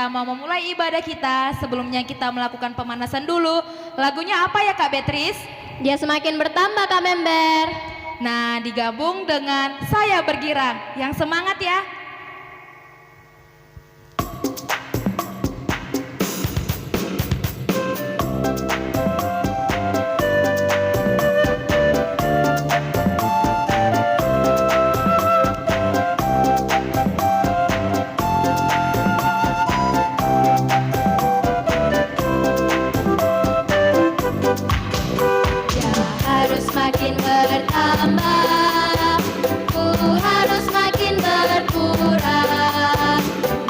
kita mau memulai ibadah kita, sebelumnya kita melakukan pemanasan dulu. Lagunya apa ya Kak Beatrice? Dia semakin bertambah Kak Member. Nah, digabung dengan Saya Bergirang. Yang semangat ya. Makin bertambah, ku harus makin berkurang.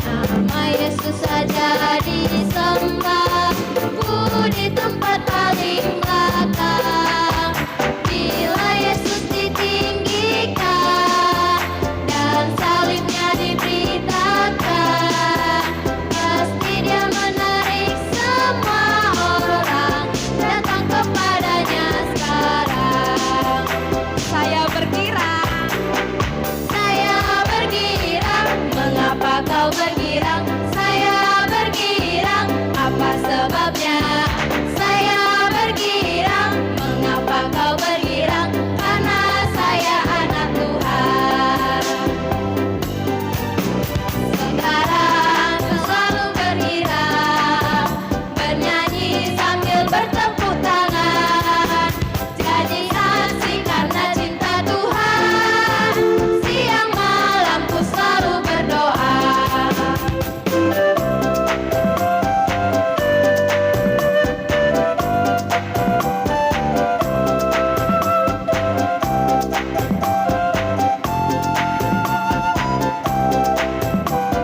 Nama Yesus saja disembah, ku di tempat paling belakang. Bila Yesus ditinggikan dan salibnya diberitakan, pasti dia menarik semua orang datang kepadanya sekarang. Saya bergirang, mengapa kau bergirang? Saya bergirang, apa sebabnya? Saya bergirang, mengapa kau bergirang? Karena saya anak Tuhan. Sekarang kau selalu bergirang, bernyanyi sambil bertepuk tangan. Jadi saksi karena cinta Tuhan, siang malam ku selalu berdoa.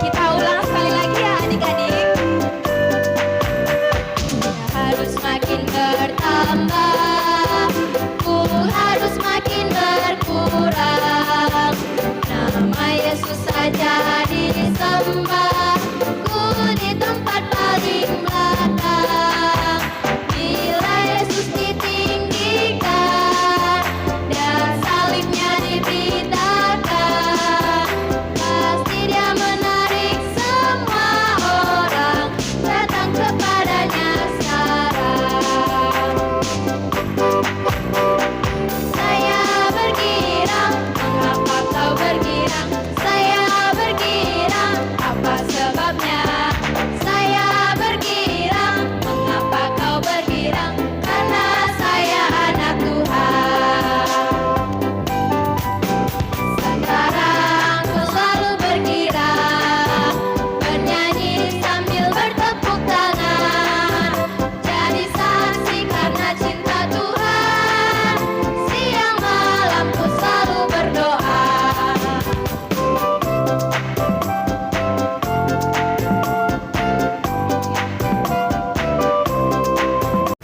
kita ulang sekali lagi ya adik-adik. Harus makin bertambah, ku harus makin berkurang. Nama Yesus saja disembah, ku di tempat paling belakang. Bila Yesus ditinggikan dan salibnya diberitakan, pasti dia menarik semua orang datang kepadanya sekarang. Saya bergirang, mengapa kau bergirang? Saya bergirang, apa sebabnya? Saya bergirang, mengapa kau bergirang? Karena saya anak Tuhan. Sekarang kau selalu bergirang, bernyanyi sambil bertepuk tangan. Jadi saksi karena cinta Tuhan, siang malam ku selalu berdoa.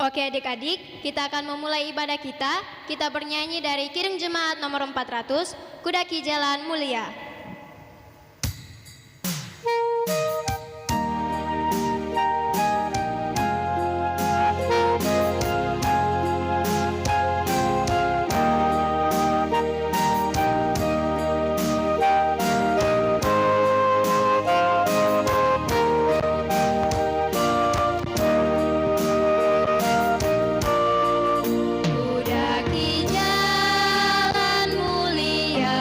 Oke adik-adik, kita akan memulai ibadah kita. Kita bernyanyi dari Kirim Jemaat nomor 400, Kudaki Jalan Mulia. Kudaki jalan mulia,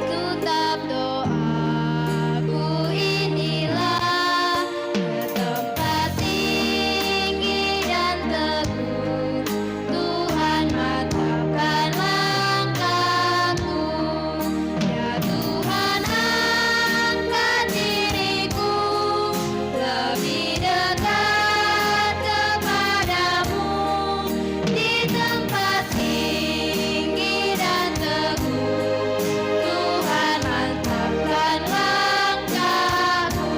tetap doaku inilah, ke tempat tinggi dan teguh, Tuhan mantapkan langkahku. Ya Tuhan angkat diriku lebih dekat kepadamu, di tempat tinggi dan teguh, Tuhan mantapkan langkahku.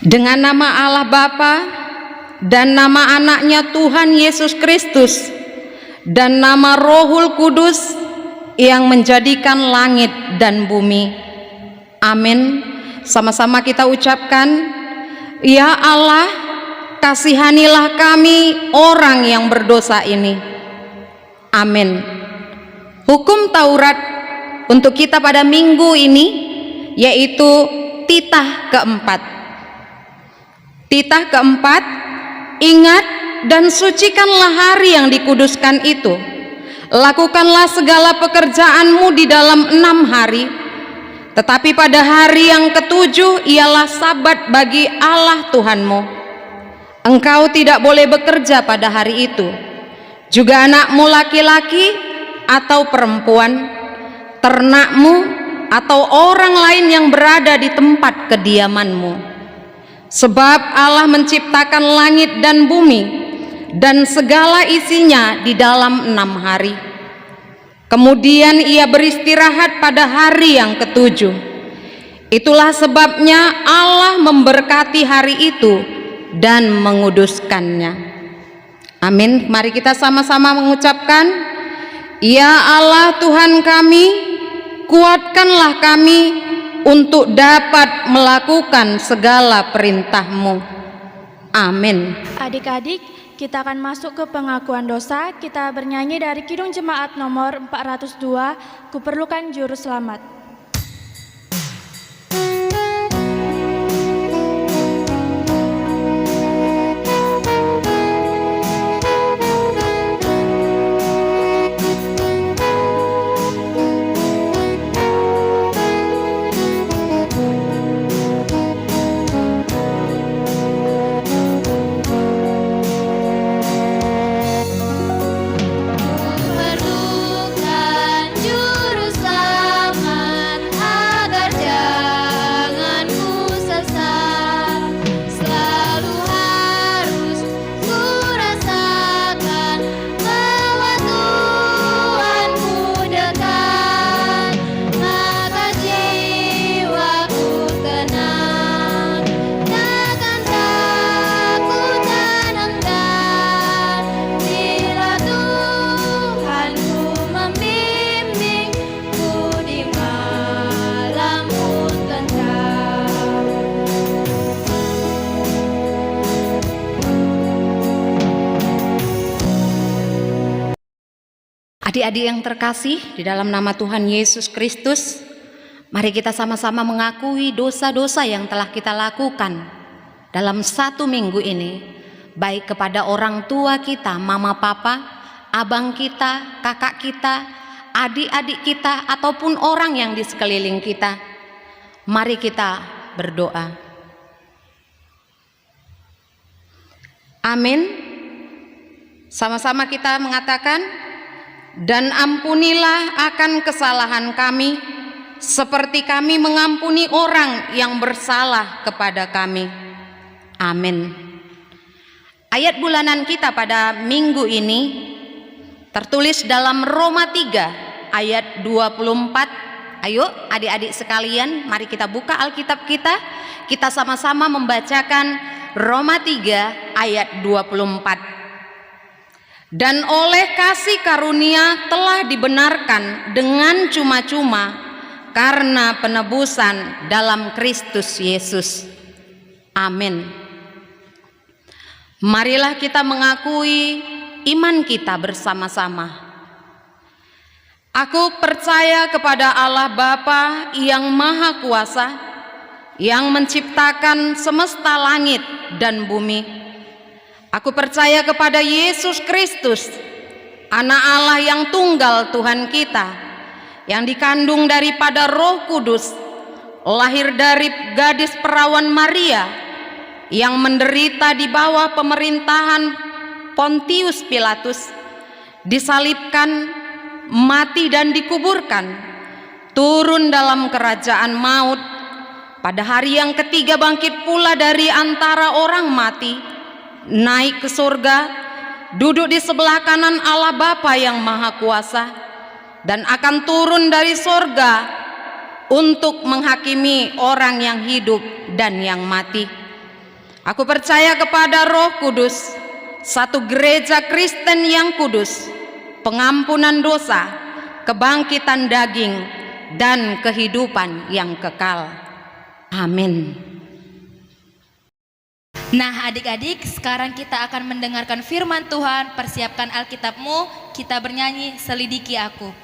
Dengan nama Allah Bapa dan nama anaknya Tuhan Yesus Kristus dan nama Rohul Kudus yang menjadikan langit dan bumi. Amin. Sama-sama kita ucapkan, ya Allah, kasihanilah kami orang yang berdosa ini. Amin. Hukum Taurat untuk kita pada minggu ini, yaitu titah keempat. Titah keempat, ingat dan sucikanlah hari yang dikuduskan itu. Lakukanlah segala pekerjaanmu di dalam 6 hari, tetapi pada hari yang ketujuh ialah sabat bagi Allah Tuhanmu. Engkau tidak boleh bekerja pada hari itu, juga anakmu laki-laki atau perempuan, ternakmu atau orang lain yang berada di tempat kediamanmu. Sebab Allah menciptakan langit dan bumi dan segala isinya di dalam 6 hari. Kemudian ia beristirahat pada hari yang ketujuh. Itulah sebabnya Allah memberkati hari itu dan menguduskannya. Amin. Mari kita sama-sama mengucapkan, ya Allah Tuhan kami, kuatkanlah kami untuk dapat melakukan segala perintah-Mu. Amin. Adik-adik, kita akan masuk ke pengakuan dosa. Kita bernyanyi dari Kidung Jemaat nomor 402, Kuperlukan Juru Selamat. Perlukan juru selamat agar jangan ku sesat. Selalu harus ku rasakan bahwa Tuhanku dekat, maka jiwaku tenang, takkan takut dan enggan bila Tuhanku membimbingku di malamku tentram. Adik-adik yang terkasih di dalam nama Tuhan Yesus Kristus, mari kita sama-sama mengakui dosa-dosa yang telah kita lakukan dalam 1 minggu ini, baik kepada orang tua kita, mama papa, abang kita, kakak kita, adik-adik kita, ataupun orang yang di sekeliling kita. Mari kita berdoa. Amin. Sama-sama kita mengatakan, dan ampunilah akan kesalahan kami, seperti kami mengampuni orang yang bersalah kepada kami. Amin. Ayat bulanan kita pada minggu ini tertulis dalam Roma 3 ayat 24. Ayo adik-adik sekalian, mari kita buka Alkitab kita. Kita sama-sama membacakan Roma 3 ayat 24. Dan oleh kasih karunia telah dibenarkan dengan cuma-cuma karena penebusan dalam Kristus Yesus. Amin. Marilah kita mengakui iman kita bersama-sama. Aku percaya kepada Allah Bapa yang Maha Kuasa, yang menciptakan semesta langit dan bumi. Aku percaya kepada Yesus Kristus, Anak Allah yang tunggal Tuhan kita, yang dikandung daripada Roh Kudus, lahir dari gadis perawan Maria, yang menderita di bawah pemerintahan Pontius Pilatus, disalibkan, mati dan dikuburkan, turun dalam kerajaan maut, pada hari yang ketiga bangkit pula dari antara orang mati, naik ke surga, duduk di sebelah kanan Allah Bapa yang Maha Kuasa, dan akan turun dari surga untuk menghakimi orang yang hidup dan yang mati. Aku percaya kepada Roh Kudus, satu gereja Kristen yang kudus, pengampunan dosa, kebangkitan daging, dan kehidupan yang kekal. Amin. Nah adik-adik, sekarang kita akan mendengarkan firman Tuhan. Persiapkan Alkitabmu, kita bernyanyi Selidiki Aku.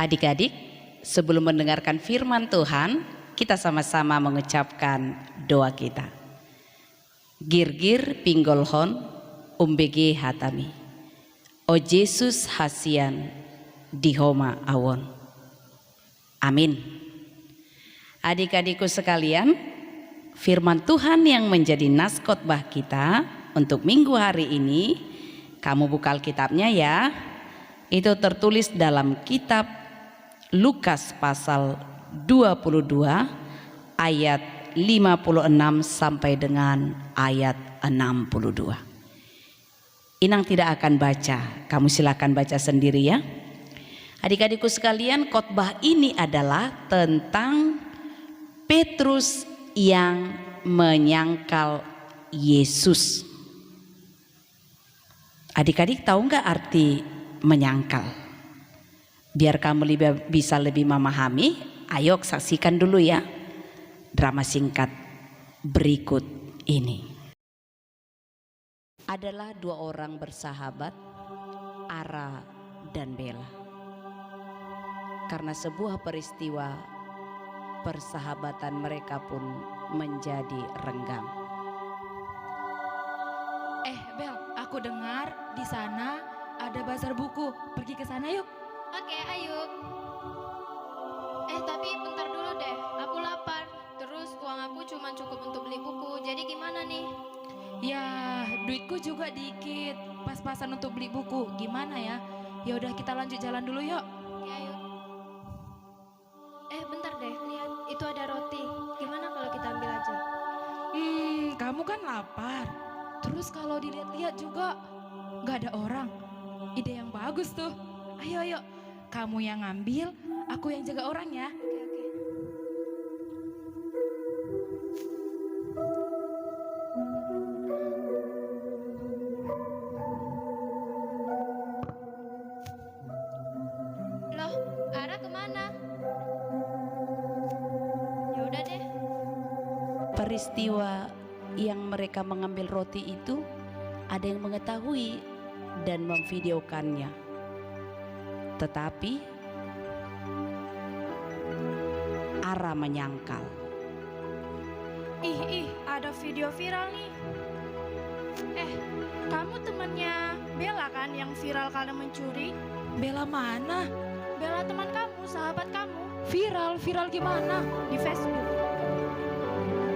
Adik-adik, sebelum mendengarkan firman Tuhan, kita sama-sama mengucapkan doa kita. Girgir pinggolhon umbege hatami. O Yesus hasian dihoma awon. Amin. Adik-adikku sekalian, firman Tuhan yang menjadi nas khotbah kita untuk minggu hari ini, kamu buka Alkitabnya ya. Itu tertulis dalam kitab Lukas pasal 22 ayat 56 sampai dengan ayat 62. Inang tidak akan baca, kamu silakan baca sendiri ya. Adik-adikku sekalian, khotbah ini adalah tentang Petrus yang menyangkal Yesus. Adik-adik tahu nggak arti menyangkal? Biar kamu bisa lebih memahami, ayo saksikan dulu ya drama singkat berikut ini. Adalah dua orang bersahabat, Ara dan Bella. Karena sebuah peristiwa, persahabatan mereka pun menjadi renggang. Bel, aku dengar di sana ada bazar buku. Pergi ke sana yuk. Oke, ayo. Tapi bentar dulu deh, aku lapar. Terus uang aku cuma cukup untuk beli buku, jadi gimana nih? Ya, duitku juga dikit. Pas-pasan untuk beli buku. Gimana ya? Ya udah kita lanjut jalan dulu yuk. Oke, ayo. Bentar deh, lihat. Itu ada roti. Gimana kalau kita ambil aja? Kamu kan lapar. Terus kalau dilihat-lihat juga nggak ada orang. Ide yang bagus tuh. Ayo. Kamu yang ngambil, aku yang jaga orang ya. Loh, Ara kemana? Ya udah deh. Peristiwa yang mereka mengambil roti itu, ada yang mengetahui dan memvideokannya. Tetapi Ara menyangkal. Ih, ada video viral nih. Kamu temannya Bella kan yang viral karena mencuri? Bella mana? Bella teman kamu, sahabat kamu, Viral gimana? di Facebook.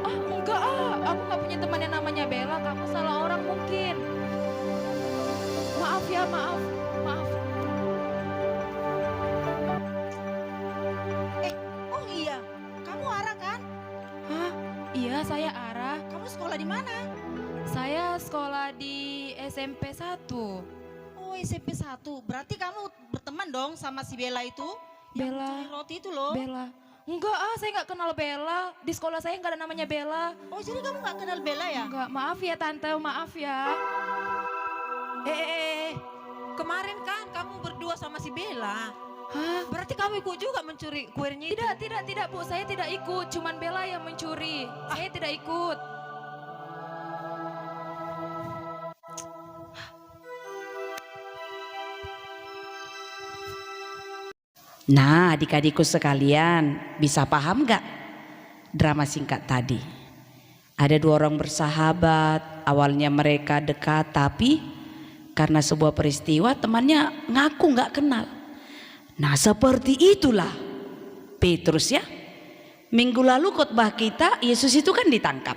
Enggak aku nggak punya teman yang namanya Bella. Kamu salah orang mungkin. Maaf ya, maaf. Oh iya, kamu Ara kan? Hah? Iya, saya Ara. Kamu sekolah di mana? Saya sekolah di SMP 1. Oh SMP 1, berarti kamu berteman dong sama si Bella itu? Yang Bella. mencuri roti itu loh. Bella. Enggak saya nggak kenal Bella. Di sekolah saya nggak ada namanya Bella. Oh jadi kamu gak kenal Bella ya? Enggak, maaf ya tante, maaf ya. Kemarin kan kamu berdua sama si Bella. Hah? Berarti kamu ikut juga mencuri kuenya itu? Tidak Bu, saya tidak ikut. Cuman Bella yang mencuri. Saya tidak ikut. Nah, adik-adikku sekalian, bisa paham gak drama singkat tadi? Ada dua orang bersahabat, awalnya mereka dekat, tapi karena sebuah peristiwa temannya ngaku gak kenal. Nah, seperti itulah Petrus ya. Minggu lalu khotbah kita, Yesus itu kan ditangkap.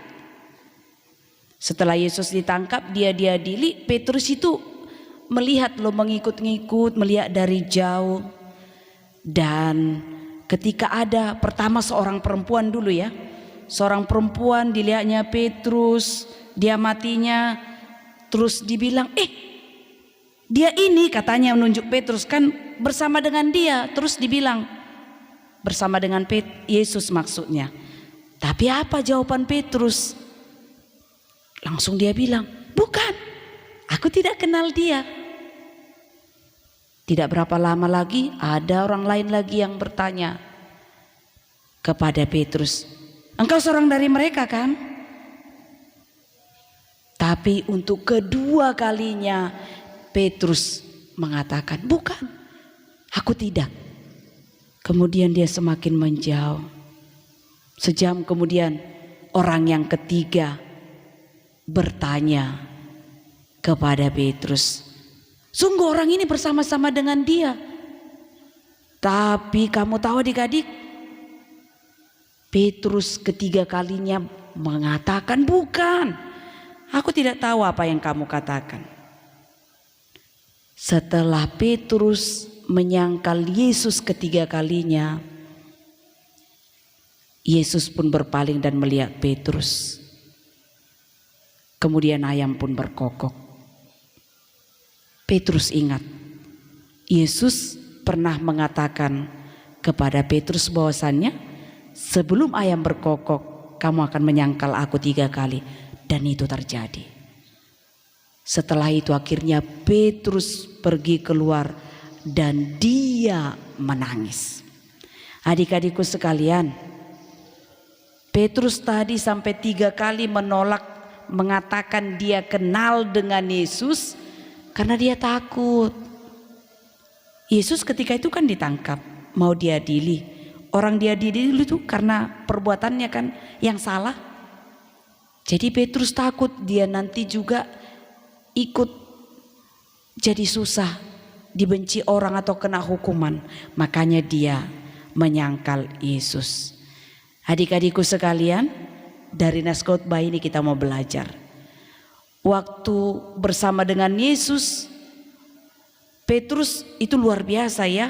Setelah Yesus ditangkap, dia diadili, Petrus itu melihat loh, mengikut-ngikut, melihat dari jauh. Dan ketika ada pertama seorang perempuan dulu ya, seorang perempuan dilihatnya Petrus, dia matinya, terus dibilang dia ini, katanya menunjuk Petrus kan bersama dengan dia, terus dibilang bersama dengan Yesus maksudnya. Tapi apa jawaban Petrus? Langsung dia bilang, bukan, aku tidak kenal dia. Tidak berapa lama lagi ada orang lain lagi yang bertanya kepada Petrus, engkau seorang dari mereka kan? Tapi untuk kedua kalinya Petrus mengatakan, bukan, aku tidak. Kemudian dia semakin menjauh. Sejam kemudian orang yang ketiga bertanya kepada Petrus, sungguh orang ini bersama-sama dengan dia. Tapi kamu tahu adik-adik, Petrus ketiga kalinya mengatakan bukan. Aku tidak tahu apa yang kamu katakan. Setelah Petrus menyangkal Yesus ketiga kalinya, Yesus pun berpaling dan melihat Petrus. Kemudian ayam pun berkokok. Petrus ingat, Yesus pernah mengatakan kepada Petrus bahwasannya sebelum ayam berkokok kamu akan menyangkal aku 3 kali. Dan itu terjadi. Setelah itu akhirnya Petrus pergi keluar dan dia menangis. Adik-adikku sekalian, Petrus tadi sampai 3 kali menolak mengatakan dia kenal dengan Yesus karena dia takut. Yesus ketika itu kan ditangkap, mau diadili. Orang diadili itu karena perbuatannya kan yang salah. Jadi Petrus takut dia nanti juga ikut jadi susah, dibenci orang atau kena hukuman. Makanya dia menyangkal Yesus. Adik-adikku sekalian, dari naskah khotbah ini kita mau belajar. Waktu bersama dengan Yesus, Petrus itu luar biasa ya.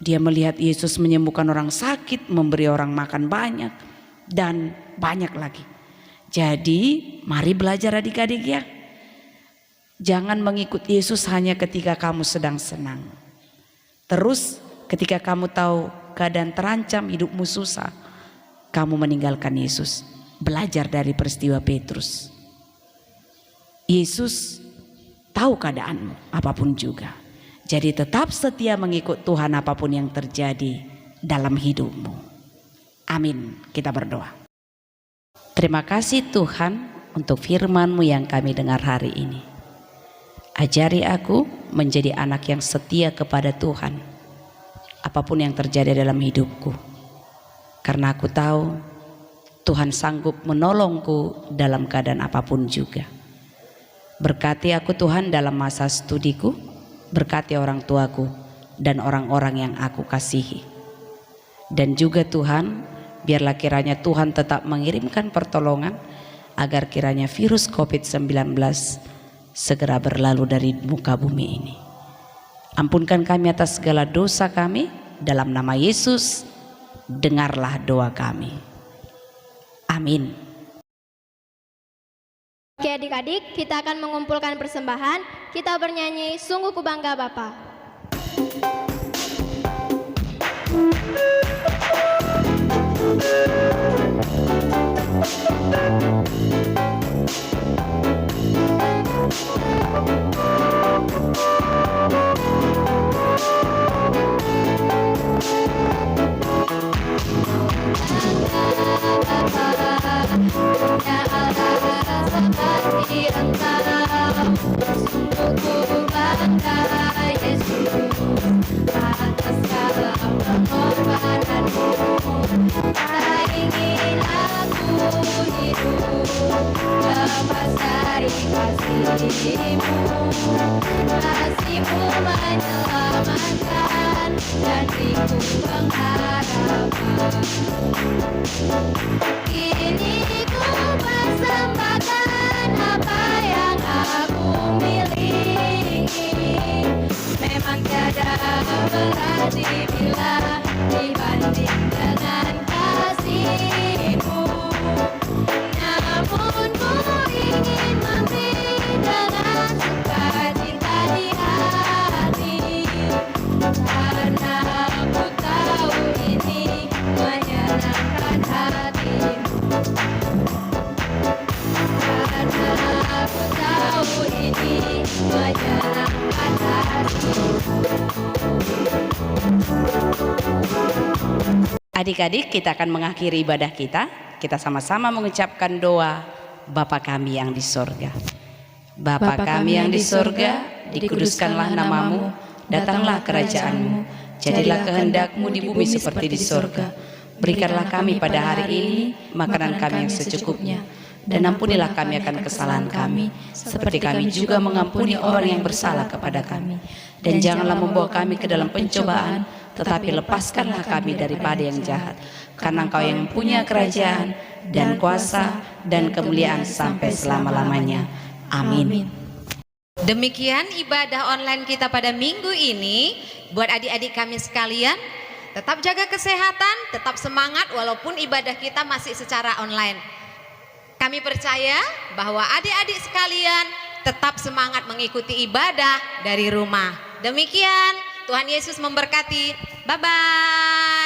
Dia melihat Yesus menyembuhkan orang sakit, memberi orang makan banyak, dan banyak lagi. Jadi mari belajar adik-adik ya. Jangan mengikut Yesus hanya ketika kamu sedang senang. Terus ketika kamu tahu keadaan terancam, hidupmu susah, kamu meninggalkan Yesus. Belajar dari peristiwa Petrus. Yesus tahu keadaanmu apapun juga. Jadi tetap setia mengikut Tuhan apapun yang terjadi dalam hidupmu. Amin. Kita berdoa. Terima kasih Tuhan untuk firman-Mu yang kami dengar hari ini. Ajari aku menjadi anak yang setia kepada Tuhan apapun yang terjadi dalam hidupku. Karena aku tahu Tuhan sanggup menolongku dalam keadaan apapun juga. Berkati aku Tuhan dalam masa studiku, berkati orang tuaku dan orang-orang yang aku kasihi. Dan juga Tuhan, biarlah kiranya Tuhan tetap mengirimkan pertolongan agar kiranya virus COVID-19 segera berlalu dari muka bumi ini. Ampunkan kami atas segala dosa kami, dalam nama Yesus, dengarlah doa kami. Amin. Oke adik-adik, kita akan mengumpulkan persembahan. Kita bernyanyi Sungguh Ku Bangga Bapa. seperti Engkau. Sungguh ku bangga Yesus atas segala pengorbananmu. Tak ingin aku hidup lepas dari kasih-Mu. Kasih-Mu menyelamatkan dan beriku pengharapan. Kini ku persembahkan apa yang aku miliki. Memang tiada berarti bila dibanding dengan kasih-Mu. Namun ku ingin memberi dengan sukacita di hati, karena aku tahu ini menyenangkan hati-Mu. Karena aku tahu ini menyenangkan hati-Mu. Adik-adik, kita akan mengakhiri ibadah kita. Kita sama-sama mengucapkan doa Bapa kami yang di sorga. Bapa kami yang di sorga, dikuduskanlah namamu, datanglah kerajaan-Mu, Jadilah kehendak-Mu di bumi seperti di surga. Berikanlah kami pada hari ini makanan kami yang secukupnya. Dan ampunilah kami akan kesalahan kami, seperti kami juga mengampuni orang yang bersalah kepada kami. Dan janganlah membawa kami ke dalam pencobaan, tetapi lepaskanlah kami daripada yang jahat. Karena Engkau yang punya kerajaan dan kuasa dan kemuliaan sampai selama-lamanya. Amin. Demikian ibadah online kita pada minggu ini. Buat adik-adik kami sekalian, tetap jaga kesehatan, tetap semangat walaupun ibadah kita masih secara online. Kami percaya bahwa adik-adik sekalian tetap semangat mengikuti ibadah dari rumah. Demikian, Tuhan Yesus memberkati. Bye-bye.